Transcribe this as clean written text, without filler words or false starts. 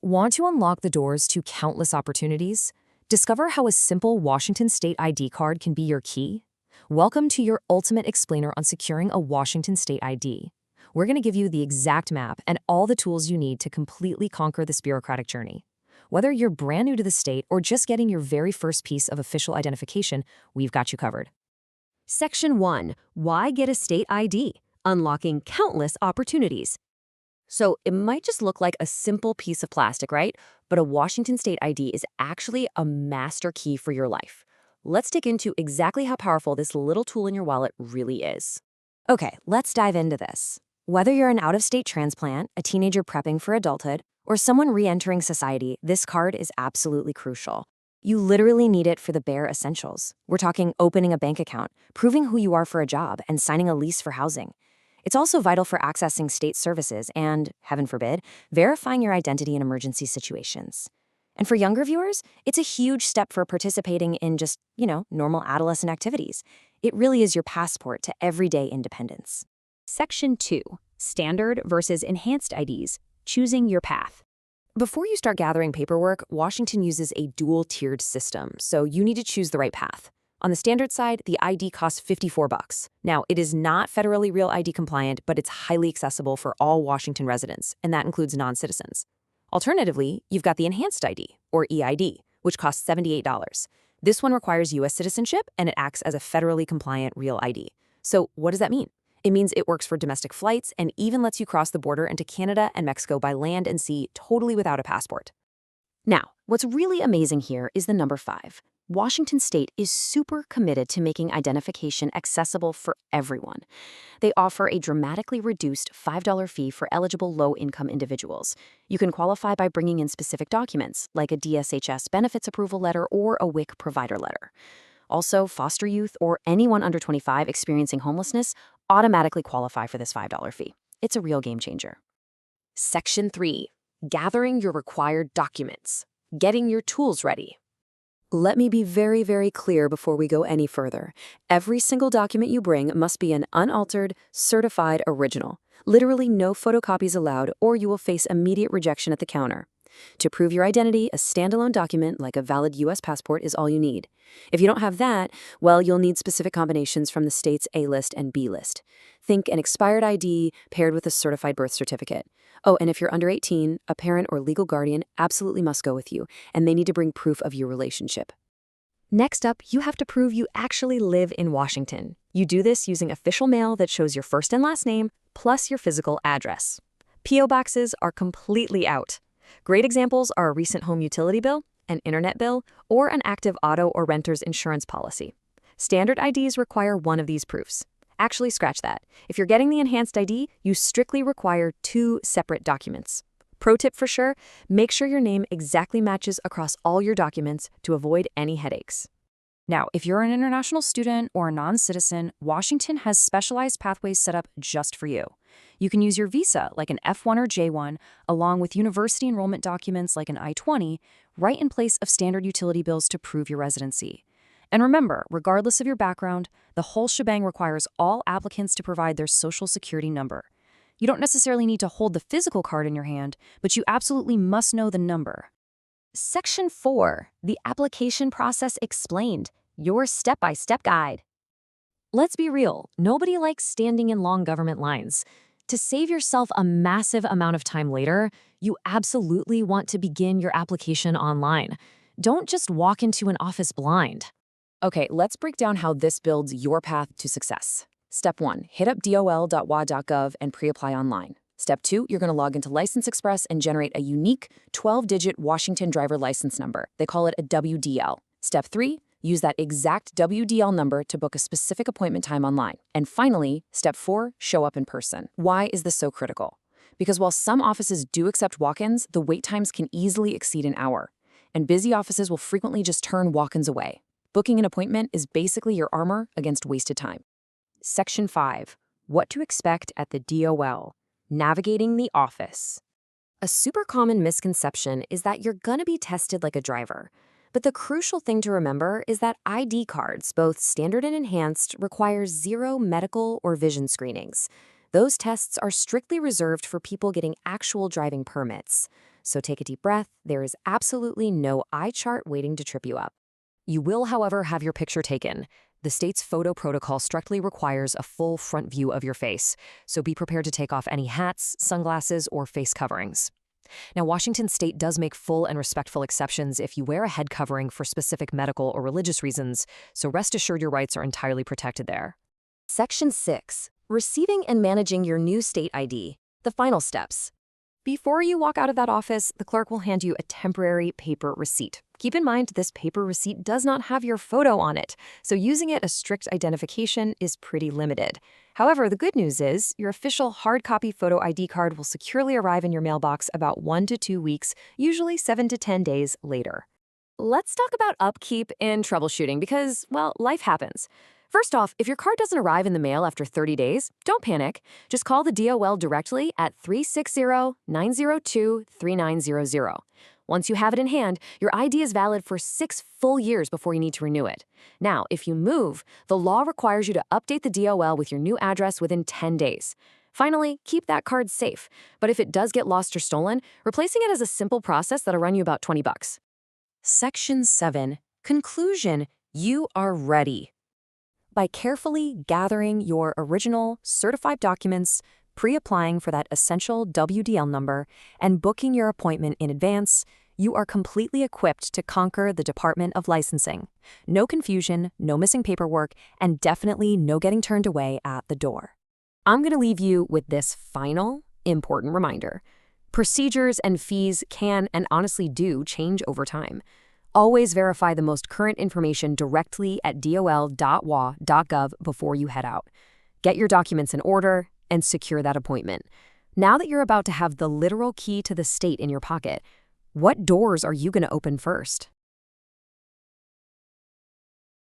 Want to unlock the doors to countless opportunities? Discover how a simple Washington State ID card can be your key? Welcome to your ultimate explainer on securing a Washington State ID. We're going to give you the exact map and all the tools you need to completely conquer this bureaucratic journey. Whether you're brand new to the state or just getting your very first piece of official identification, we've got you covered. Section 1. Why get a state ID? Unlocking countless opportunities. So it might just look like a simple piece of plastic, right? But a Washington State ID is actually a master key for your life. Let's dig into exactly how powerful this little tool in your wallet really is. Okay, let's dive into this. Whether you're an out-of-state transplant, a teenager prepping for adulthood, or someone re-entering society, this card is absolutely crucial. You literally need it for the bare essentials. We're talking opening a bank account, proving who you are for a job, and signing a lease for housing. It's also vital for accessing state services and, heaven forbid, verifying your identity in emergency situations. And for younger viewers, it's a huge step for participating in just, normal adolescent activities. It really is your passport to everyday independence. Section 2. Standard versus enhanced IDs. Choosing your path. Before you start gathering paperwork, Washington uses a dual-tiered system, so you need to choose the right path. On the standard side, the ID costs $54. Now, it is not federally Real ID compliant, but it's highly accessible for all Washington residents, and that includes non-citizens. Alternatively, you've got the enhanced ID, or EID, which costs $78. This one requires U.S. citizenship, and it acts as a federally compliant Real ID. So what does that mean? It means it works for domestic flights and even lets you cross the border into Canada and Mexico by land and sea totally without a passport. Now, what's really amazing here is the number 5. Washington State is super committed to making identification accessible for everyone. They offer a dramatically reduced $5 fee for eligible low-income individuals. You can qualify by bringing in specific documents, like a DSHS benefits approval letter or a WIC provider letter. Also, foster youth or anyone under 25 experiencing homelessness automatically qualify for this $5 fee. It's a real game changer. Section 3. Gathering your required documents. Getting your tools ready. Let me be very, very clear before we go any further. Every single document you bring must be an unaltered, certified original. Literally no photocopies allowed, or you will face immediate rejection at the counter. To prove your identity, a standalone document like a valid U.S. passport is all you need. If you don't have that, well, you'll need specific combinations from the state's A list and B list. Think an expired ID paired with a certified birth certificate. Oh, and if you're under 18, a parent or legal guardian absolutely must go with you, and they need to bring proof of your relationship. Next up, you have to prove you actually live in Washington. You do this using official mail that shows your first and last name, plus your physical address. P.O. boxes are completely out. Great examples are a recent home utility bill, an internet bill, or an active auto or renter's insurance policy. Standard IDs require one of these proofs. Actually, scratch that. If you're getting the enhanced ID, you strictly require 2 separate documents. Pro tip for sure, make sure your name exactly matches across all your documents to avoid any headaches. Now, if you're an international student or a non-citizen, Washington has specialized pathways set up just for you. You can use your visa, like an F1 or J1, along with university enrollment documents like an I-20, right in place of standard utility bills to prove your residency. And remember, regardless of your background, the whole shebang requires all applicants to provide their social security number. You don't necessarily need to hold the physical card in your hand, but you absolutely must know the number. Section 4. The application process explained. Your step-by-step guide. Let's be real, nobody likes standing in long government lines. To save yourself a massive amount of time later, you absolutely want to begin your application online. Don't just walk into an office blind. Okay, let's break down how this builds your path to success. Step 1, hit up dol.wa.gov and pre-apply online. Step 2, you're going to log into License Express and generate a unique 12-digit Washington driver license number. They call it a WDL. Step 3, use that exact WDL number to book a specific appointment time online. And finally, step 4, show up in person. Why is this so critical? Because while some offices do accept walk-ins, the wait times can easily exceed an hour. And busy offices will frequently just turn walk-ins away. Booking an appointment is basically your armor against wasted time. Section 5. What to expect at the DOL. Navigating the office. A super common misconception is that you're gonna be tested like a driver. But the crucial thing to remember is that ID cards, both standard and enhanced, require 0 medical or vision screenings. Those tests are strictly reserved for people getting actual driving permits. So take a deep breath. There is absolutely no eye chart waiting to trip you up. You will, however, have your picture taken. The state's photo protocol strictly requires a full front view of your face, so be prepared to take off any hats, sunglasses, or face coverings. Now, Washington State does make full and respectful exceptions if you wear a head covering for specific medical or religious reasons, so rest assured your rights are entirely protected there. Section 6. Receiving and managing your new state ID. The final steps. Before you walk out of that office, the clerk will hand you a temporary paper receipt. Keep in mind, this paper receipt does not have your photo on it, so using it as strict identification is pretty limited. However, the good news is your official hard copy photo ID card will securely arrive in your mailbox about 1 to 2 weeks, usually 7 to 10 days later. Let's talk about upkeep and troubleshooting because, well, life happens. First off, if your card doesn't arrive in the mail after 30 days, don't panic. Just call the DOL directly at 360-902-3900. Once you have it in hand, your ID is valid for 6 full years before you need to renew it. Now, if you move, the law requires you to update the DOL with your new address within 10 days. Finally, keep that card safe. But if it does get lost or stolen, replacing it is a simple process that'll run you about $20. Section 7. Conclusion. You are ready. By carefully gathering your original certified documents, pre-applying for that essential WDL number, and booking your appointment in advance, you are completely equipped to conquer the Department of Licensing. No confusion, no missing paperwork, and definitely no getting turned away at the door. I'm going to leave you with this final, important reminder. Procedures and fees can and honestly do change over time. Always verify the most current information directly at dol.wa.gov before you head out. Get your documents in order and secure that appointment. Now that you're about to have the literal key to the state in your pocket, what doors are you going to open first?